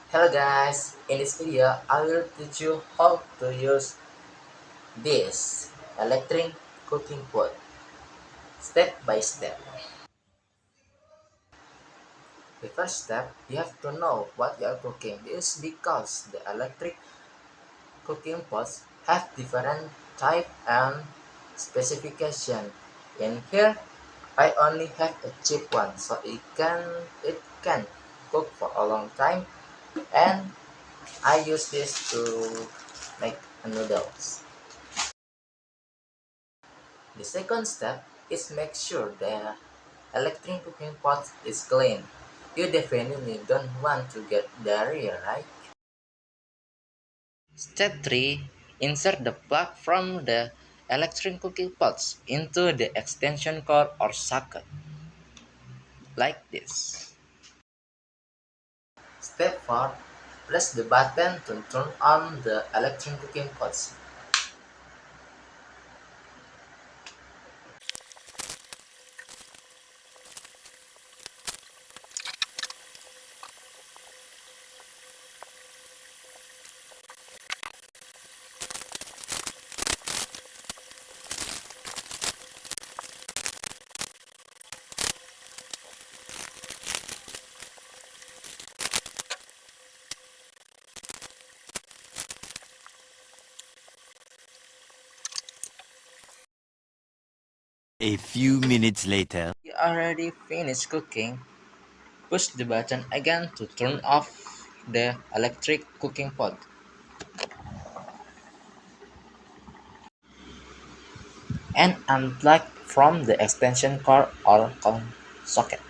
Hello guys, in this video I will teach you how to use this electric cooking pot step by step. The first step, you have to know what you are cooking. This is because the electric cooking pots have different type and specification. In here I only have a cheap one, so it can cook for a long time, and I use this to make noodles. The second step is make sure the electric cooking pot is clean. You definitely don't want to get diarrhea, right? Step 3. Insert the plug from the electric cooking pots into the extension cord or socket, like this. Step 4. Press the button to turn on the electric cooking pots. A few minutes later. You already finished cooking. Push the button again to turn off the electric cooking pot. And unplug from the extension cord or socket,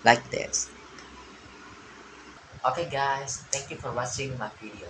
like this. Okay guys, thank you for watching my video.